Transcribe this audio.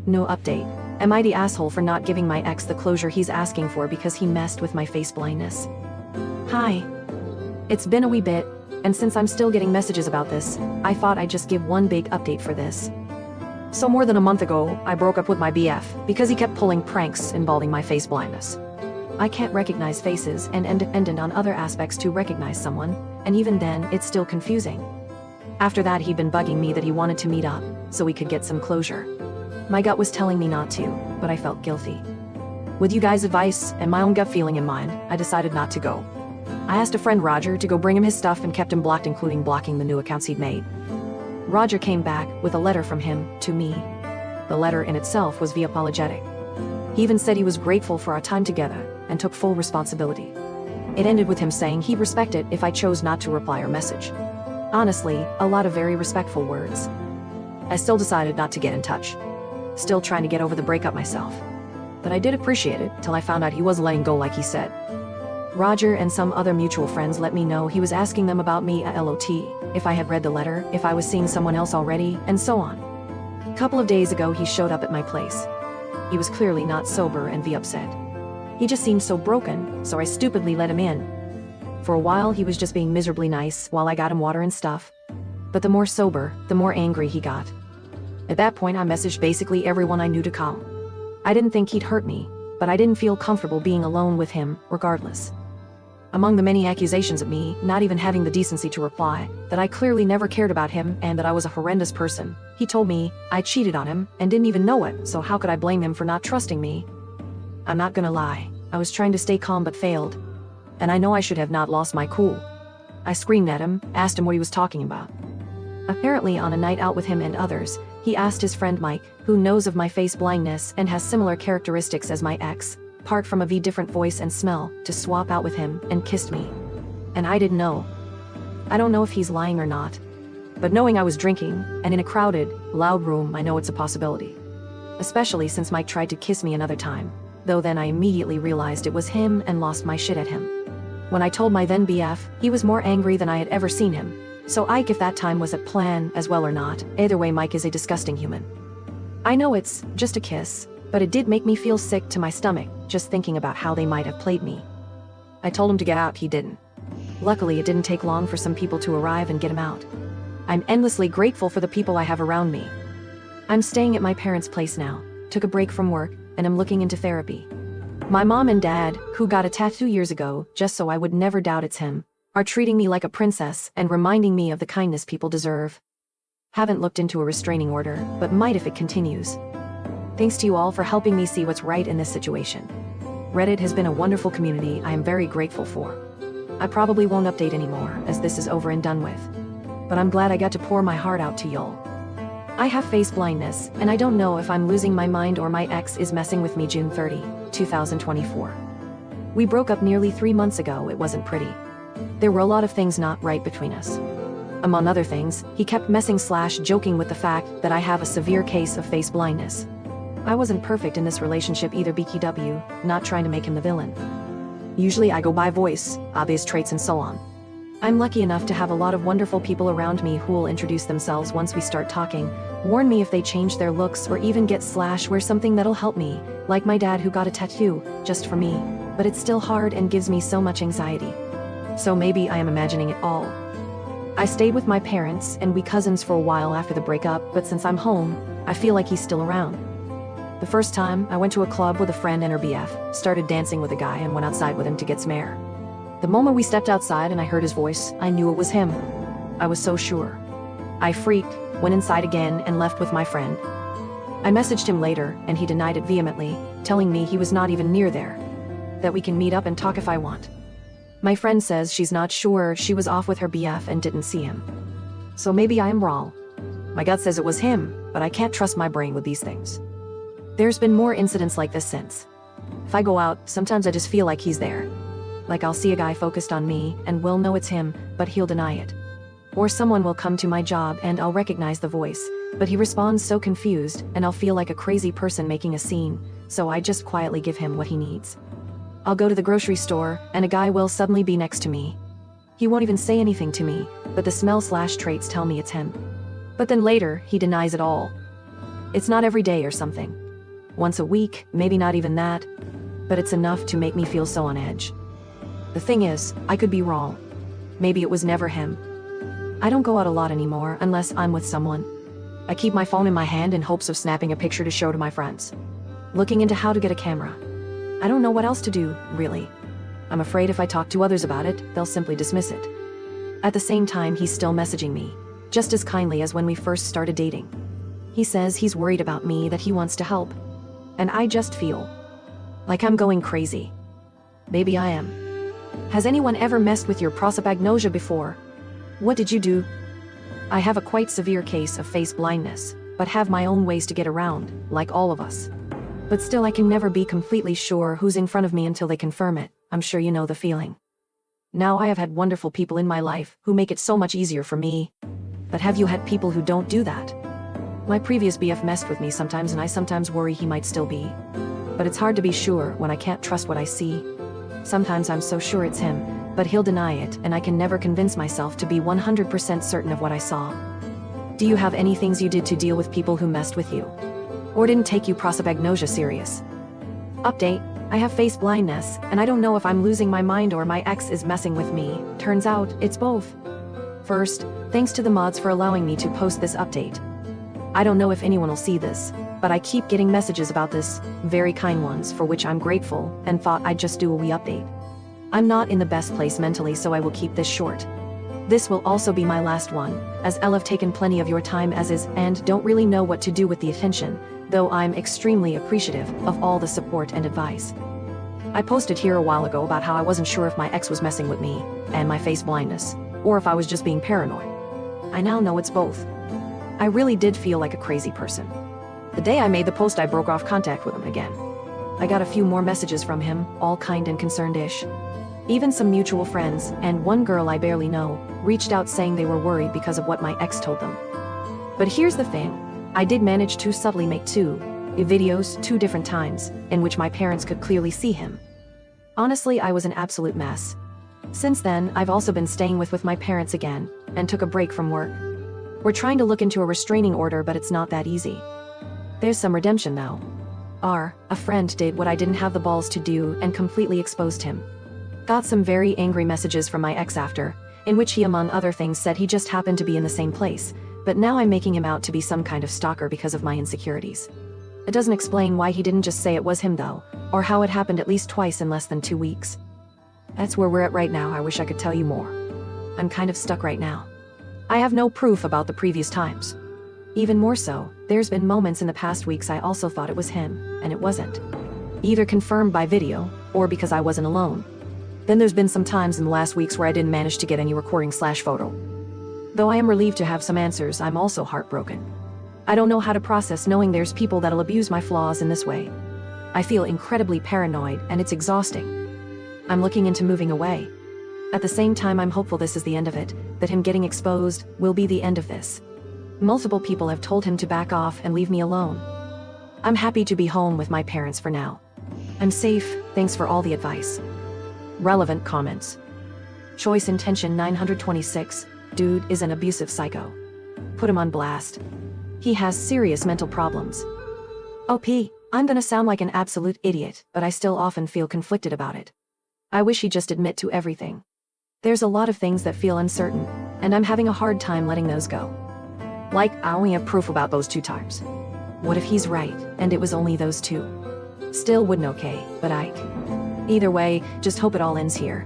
No update. Am I the asshole for not giving my ex the closure he's asking for because he messed with my face blindness? Hi. It's been a wee bit, and since I'm still getting messages about this, I thought I'd just give one big update for this. So more than a month ago, I broke up with my BF because he kept pulling pranks involving my face blindness. I can't recognize faces and am dependent on other aspects to recognize someone, and even then, it's still confusing. After that, he'd been bugging me that he wanted to meet up, so we could get some closure. My gut was telling me not to, but I felt guilty. With you guys' advice and my own gut feeling in mind, I decided not to go. I asked a friend Roger to go bring him his stuff and kept him blocked, including blocking the new accounts he'd made. Roger came back with a letter from him to me. The letter in itself was apologetic. He even said he was grateful for our time together and took full responsibility. It ended with him saying he'd respect it if I chose not to reply or message. Honestly, a lot of very respectful words. I still decided not to get in touch. Still trying to get over the breakup myself. But I did appreciate it till I found out he was letting go like he said. Roger and some other mutual friends let me know he was asking them about me at LOT, if I had read the letter, if I was seeing someone else already, and so on. A couple of days ago he showed up at my place. He was clearly not sober and upset. He just seemed so broken, so I stupidly let him in. For a while he was just being miserably nice while I got him water and stuff. But the more sober, the more angry he got. At that point I messaged basically everyone I knew to come. I didn't think he'd hurt me, but I didn't feel comfortable being alone with him, regardless. Among the many accusations of me not even having the decency to reply, that I clearly never cared about him and that I was a horrendous person, he told me I cheated on him and didn't even know it, so how could I blame him for not trusting me? I'm not gonna lie, I was trying to stay calm but failed. And I know I should have not lost my cool. I screamed at him, asked him what he was talking about. Apparently on a night out with him and others, he asked his friend Mike, who knows of my face blindness and has similar characteristics as my ex, apart from a different voice and smell, to swap out with him and kissed me. And I didn't know. I don't know if he's lying or not. But knowing I was drinking, and in a crowded, loud room, I know it's a possibility. Especially since Mike tried to kiss me another time, though then I immediately realized it was him and lost my shit at him. When I told my then BF, he was more angry than I had ever seen him. So Ike, if that time was a plan as well or not, either way Mike is a disgusting human. I know it's just a kiss, but it did make me feel sick to my stomach, just thinking about how they might have played me. I told him to get out, he didn't. Luckily it didn't take long for some people to arrive and get him out. I'm endlessly grateful for the people I have around me. I'm staying at my parents' place now, took a break from work, and am looking into therapy. My mom and dad, who got a tattoo years ago, just so I would never doubt it's him, are treating me like a princess and reminding me of the kindness people deserve. Haven't looked into a restraining order, but might if it continues. Thanks to you all for helping me see what's right in this situation. Reddit has been a wonderful community I am very grateful for. I probably won't update anymore, as this is over and done with. But I'm glad I got to pour my heart out to y'all. I have face blindness, and I don't know if I'm losing my mind or my ex is messing with me. June 30, 2024. We broke up nearly 3 months ago. It wasn't pretty. There were a lot of things not right between us. Among other things, he kept messing/joking with the fact that I have a severe case of face blindness. I wasn't perfect in this relationship either, BKW, not trying to make him the villain. Usually I go by voice, obvious traits and so on. I'm lucky enough to have a lot of wonderful people around me who will introduce themselves once we start talking, warn me if they change their looks or even wear something that'll help me, like my dad who got a tattoo, just for me, but it's still hard and gives me so much anxiety. So maybe I am imagining it all. I stayed with my parents and we cousins for a while after the breakup, but since I'm home, I feel like he's still around. The first time, I went to a club with a friend and her BF, started dancing with a guy and went outside with him to get some air. The moment we stepped outside and I heard his voice, I knew it was him. I was so sure. I freaked, went inside again and left with my friend. I messaged him later and he denied it vehemently, telling me he was not even near there. That we can meet up and talk if I want. My friend says she's not sure, she was off with her BF and didn't see him. So maybe I am wrong. My gut says it was him, but I can't trust my brain with these things. There's been more incidents like this since. If I go out, sometimes I just feel like he's there. Like I'll see a guy focused on me and will know it's him, but he'll deny it. Or someone will come to my job and I'll recognize the voice, but he responds so confused and I'll feel like a crazy person making a scene, so I just quietly give him what he needs. I'll go to the grocery store and a guy will suddenly be next to me. He won't even say anything to me, but the smell/traits tell me it's him. But then later, he denies it all. It's not every day or something. Once a week, maybe not even that. But it's enough to make me feel so on edge. The thing is, I could be wrong. Maybe it was never him. I don't go out a lot anymore unless I'm with someone. I keep my phone in my hand in hopes of snapping a picture to show to my friends. Looking into how to get a camera. I don't know what else to do, really. I'm afraid if I talk to others about it, they'll simply dismiss it. At the same time, he's still messaging me, just as kindly as when we first started dating. He says he's worried about me, that he wants to help. And I just feel like I'm going crazy. Maybe I am. Has anyone ever messed with your prosopagnosia before? What did you do? I have a quite severe case of face blindness, but have my own ways to get around, like all of us. But still, I can never be completely sure who's in front of me until they confirm it. I'm sure you know the feeling. Now I have had wonderful people in my life who make it so much easier for me. But have you had people who don't do that? My previous BF messed with me sometimes, and I sometimes worry he might still be. But it's hard to be sure when I can't trust what I see. Sometimes I'm so sure it's him, but he'll deny it, and I can never convince myself to be 100% certain of what I saw. Do you have any things you did to deal with people who messed with you? Or didn't take you prosopagnosia serious? Update: I have face blindness, and I don't know if I'm losing my mind or my ex is messing with me. Turns out, it's both. First, thanks to the mods for allowing me to post this update. I don't know if anyone will see this, but I keep getting messages about this, very kind ones, for which I'm grateful, and thought I'd just do a wee update. I'm not in the best place mentally, so I will keep this short. This will also be my last one, as I've taken plenty of your time as is, and don't really know what to do with the attention, though I'm extremely appreciative of all the support and advice. I posted here a while ago about how I wasn't sure if my ex was messing with me, and my face blindness, or if I was just being paranoid. I now know it's both. I really did feel like a crazy person. The day I made the post, I broke off contact with him again. I got a few more messages from him, all kind and concerned-ish. Even some mutual friends, and one girl I barely know, reached out saying they were worried because of what my ex told them. But here's the thing, I did manage to subtly make two videos 2 different times, in which my parents could clearly see him. Honestly, I was an absolute mess. Since then, I've also been staying with my parents again, and took a break from work. We're trying to look into a restraining order, but it's not that easy. There's some redemption though. A friend did what I didn't have the balls to do and completely exposed him. Got some very angry messages from my ex after, in which he among other things said he just happened to be in the same place, but now I'm making him out to be some kind of stalker because of my insecurities. It doesn't explain why he didn't just say it was him though, or how it happened at least twice in less than 2 weeks. That's where we're at right now. I wish I could tell you more. I'm kind of stuck right now. I have no proof about the previous times. Even more so, there's been moments in the past weeks I also thought it was him, and it wasn't. Either confirmed by video, or because I wasn't alone. Then there's been some times in the last weeks where I didn't manage to get any recording/photo. Though I am relieved to have some answers, I'm also heartbroken. I don't know how to process knowing there's people that'll abuse my flaws in this way. I feel incredibly paranoid, and it's exhausting. I'm looking into moving away. At the same time, I'm hopeful this is the end of it, that him getting exposed will be the end of this. Multiple people have told him to back off and leave me alone. I'm happy to be home with my parents for now. I'm safe, thanks for all the advice. Relevant comments. Choice intention 926, dude is an abusive psycho. Put him on blast. He has serious mental problems. OP, I'm gonna sound like an absolute idiot, but I still often feel conflicted about it. I wish he'd just admit to everything. There's a lot of things that feel uncertain, and I'm having a hard time letting those go. Like, I only have proof about those 2 times. What if he's right, and it was only those 2? Still wouldn't okay, but either way, just hope it all ends here.